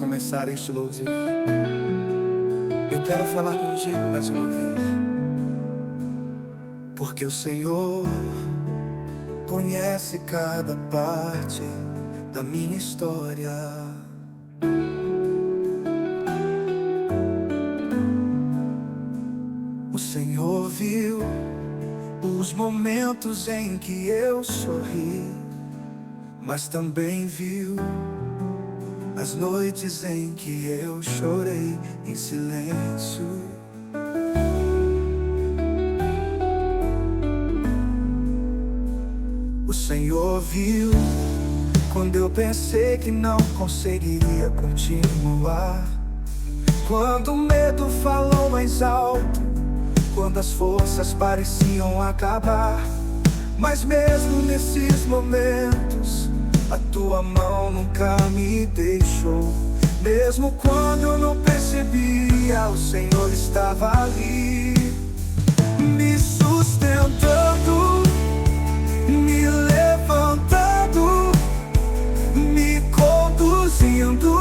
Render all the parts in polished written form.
começar este louvor, eu quero falar contigo mais uma vez, porque o Senhor conhece cada parte da minha história. O Senhor viu os momentos em que eu sorri, mas também viu as noites em que eu chorei em silêncio. O Senhor viu quando eu pensei que não conseguiria continuar, quando o medo falou mais alto, quando as forças pareciam acabar. Mas mesmo nesses momentos, a tua mão nunca me deixou. Mesmo quando eu não percebia, o Senhor estava ali, me sustentando, me levantando, me conduzindo.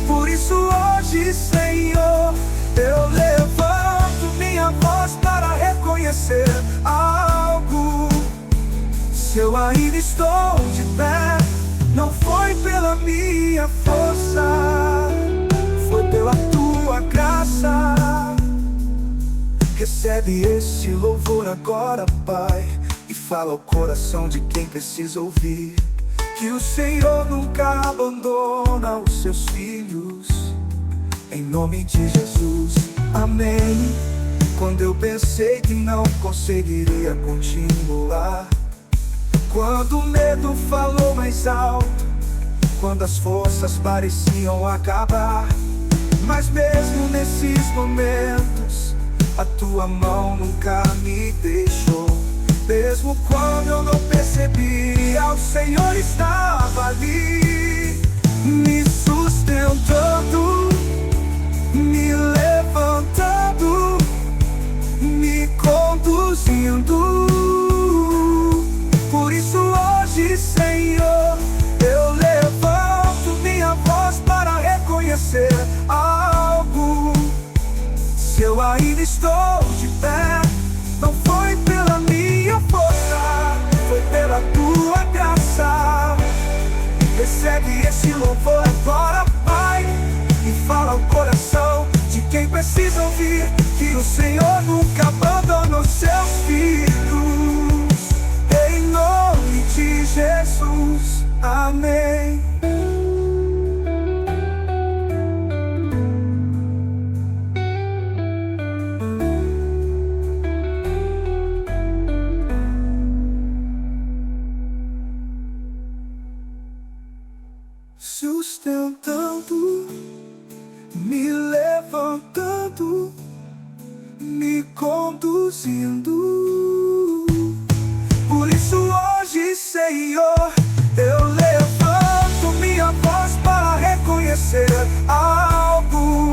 Por isso hoje, Senhor, eu levanto minha voz para reconhecer algo. Se eu ainda estou de pé, não foi pela minha força, foi pela tua graça. Recebe esse louvor agora, Pai, e fala ao coração de quem precisa ouvir que o Senhor nunca abandona os seus filhos. Em nome de Jesus, amém. Quando eu pensei que não conseguiria continuar, quando o medo falou mais alto, quando as forças pareciam acabar. Mas mesmo nesses momentos, a tua mão nunca me deixou. Mesmo quando eu não percebia, o Senhor estava ali, me sustentando, me levantando, me conduzindo. Por isso hoje, Senhor, eu levanto minha voz para reconhecer algo. Se eu ainda estou de pé, não foi pela minha força, foi pela tua graça. Recebe esse louvor agora, Pai, e fala ao coração de quem precisa ouvir que o Senhor nunca abandona os seus filhos. Em nome de Jesus, amém. Sustentando, me levantando, me conduzindo. Por isso hoje, Senhor, eu levanto minha voz para reconhecer algo.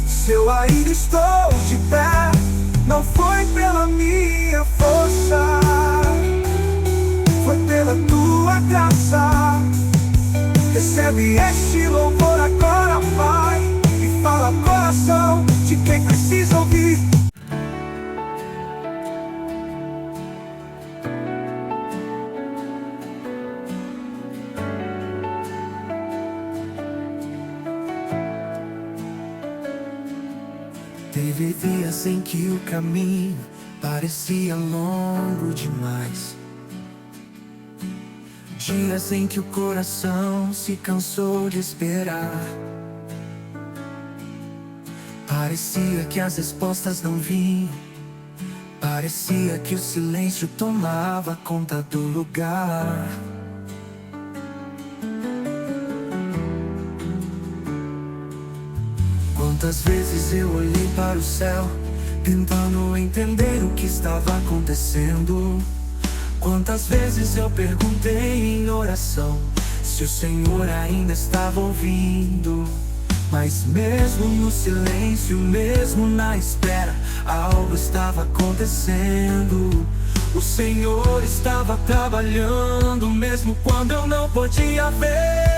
Se eu ainda estou de pé, não foi pela minha força, foi pela tua graça. Recebe este louvor agora, Pai, e fala ao coração de quem precisa ouvir. Teve dias em que o caminho parecia longo demais, dias em que o coração se cansou de esperar. Parecia que as respostas não vinham, parecia que o silêncio tomava conta do lugar. Quantas vezes eu olhei para o céu, tentando entender o que estava acontecendo. Quantas vezes eu perguntei em oração se o Senhor ainda estava ouvindo. Mas mesmo no silêncio, mesmo na espera, algo estava acontecendo. O Senhor estava trabalhando, mesmo quando eu não podia ver.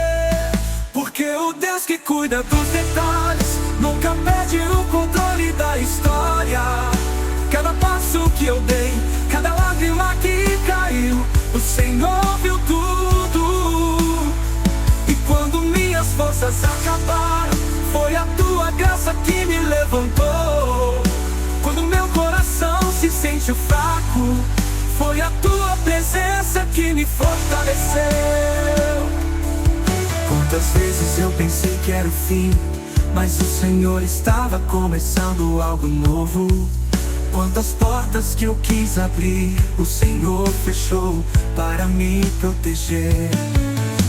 Porque o Deus que cuida dos detalhes nunca perde o controle da história. Cada passo que eu dei, cada lágrima que caiu, o Senhor viu tudo. E quando minhas forças acabaram, foi a tua graça que me levantou. Quando meu coração se sente fraco, foi a tua presença que me fortaleceu. Quantas vezes eu pensei que era o fim, mas o Senhor estava começando algo novo. Quantas portas que eu quis abrir, o Senhor fechou para me proteger.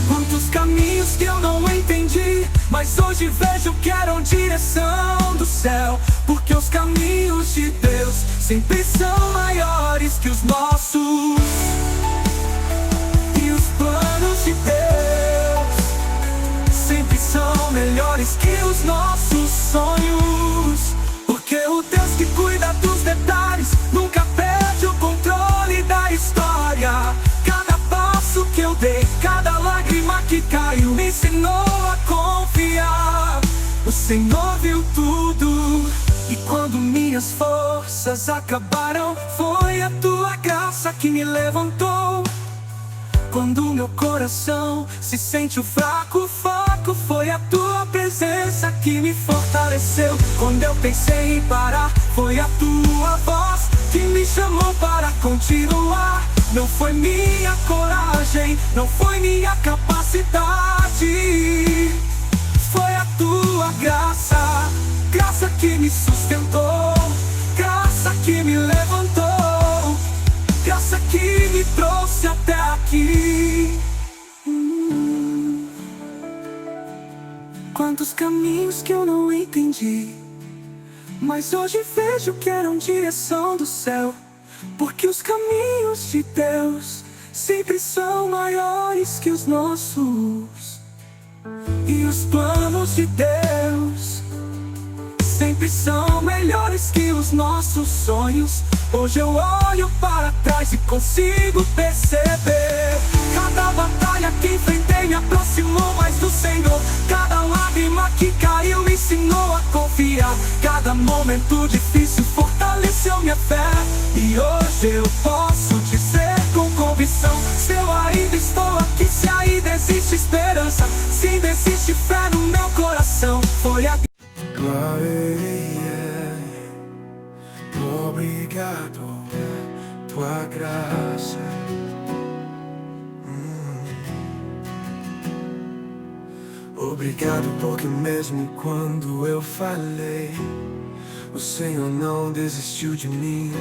Quantos caminhos que eu não entendi, mas hoje vejo que eram direção do céu. Porque os caminhos de Deus sempre são maiores que os nossos. E os planos de Deus sempre são melhores que os nossos sonhos. Porque o Deus que cuida dos detalhes nunca perde o controle da história. Cada passo que eu dei, cada lágrima que caiu, me ensinou a confiar. O Senhor viu tudo. E quando minhas forças acabaram, foi a tua graça que me levantou. Quando meu coração se sente fraco, foi a tua presença que me fortaleceu. Quando eu pensei em parar, foi a tua voz que me chamou para continuar. Não foi minha coragem, não foi minha capacidade, foi a tua graça, graça que me sustentou, graça que me levantou, graça que me trouxe até aqui. Quantos caminhos que eu não entendi, mas hoje vejo que eram direção do céu. Porque os caminhos de Deus sempre são maiores que os nossos. E os planos de Deus sempre são melhores que os nossos sonhos. Hoje eu olho para trás e consigo perceber. Cada batalha que enfrentei me aproximou mais do Senhor. Cada lágrima que caiu me ensinou a confiar. Cada momento difícil fortaleceu minha fé. E hoje eu posso dizer com convicção: se eu ainda estou aqui, se ainda existe esperança, se ainda existe fé no meu coração, foi a obrigado, tua graça. Obrigado porque mesmo quando eu falei, o Senhor não desistiu de mim.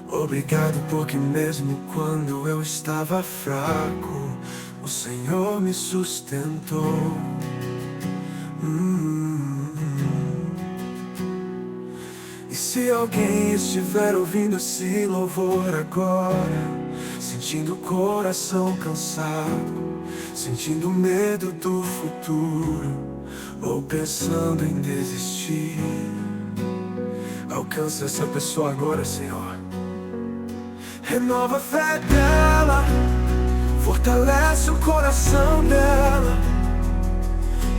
Obrigado porque mesmo quando eu estava fraco, o Senhor me sustentou. E se alguém estiver ouvindo esse louvor agora, sentindo o coração cansado, sentindo medo do futuro, ou pensando em desistir, alcança essa pessoa agora, Senhor. Renova a fé dela, fortalece o coração dela.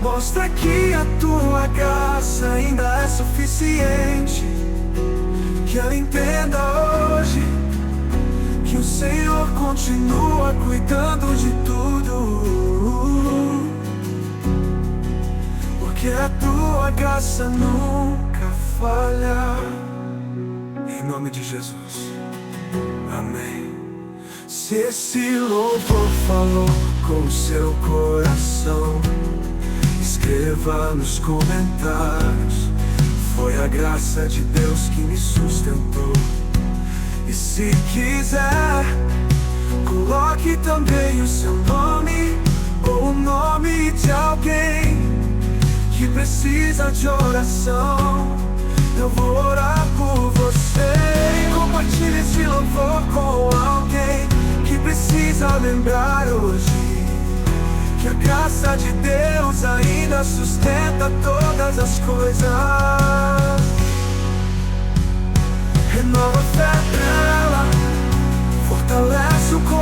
Mostra que a tua graça ainda é suficiente. Que ela entenda hoje que o Senhor continua cuidando de tudo. Porque a tua graça nunca falha. Em nome de Jesus, amém. Se esse louvor falou com o seu coração, escreva nos comentários: foi a graça de Deus que me sustentou. E se quiser, coloque também o seu nome, ou o nome de alguém que precisa de oração. Eu vou orar por você. E compartilhe esse louvor com alguém que precisa lembrar hoje que a graça de Deus ainda sustenta todas as coisas. Renova a fé dela, fortalece o coração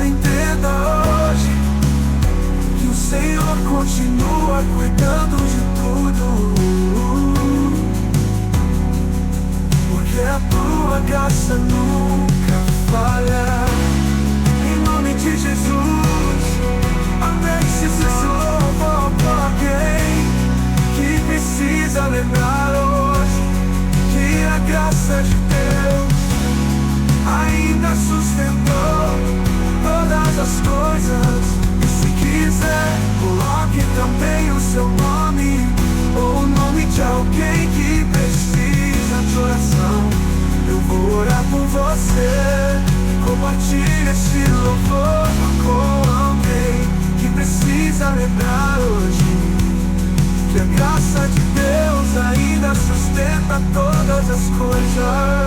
entenda hoje que o Senhor continua cuidando de tudo, porque a tua graça nunca falha. Em nome de Jesus, amém. Se você louvou por alguém que precisa lembrar hoje que a graça de Deus ainda sustentou todas as coisas. E se quiser, coloque também o seu nome ou o nome de alguém que precisa de oração. Eu vou orar por você. Compartilhe esse louvor com alguém que precisa lembrar hoje que a graça de Deus ainda sustenta todas as coisas.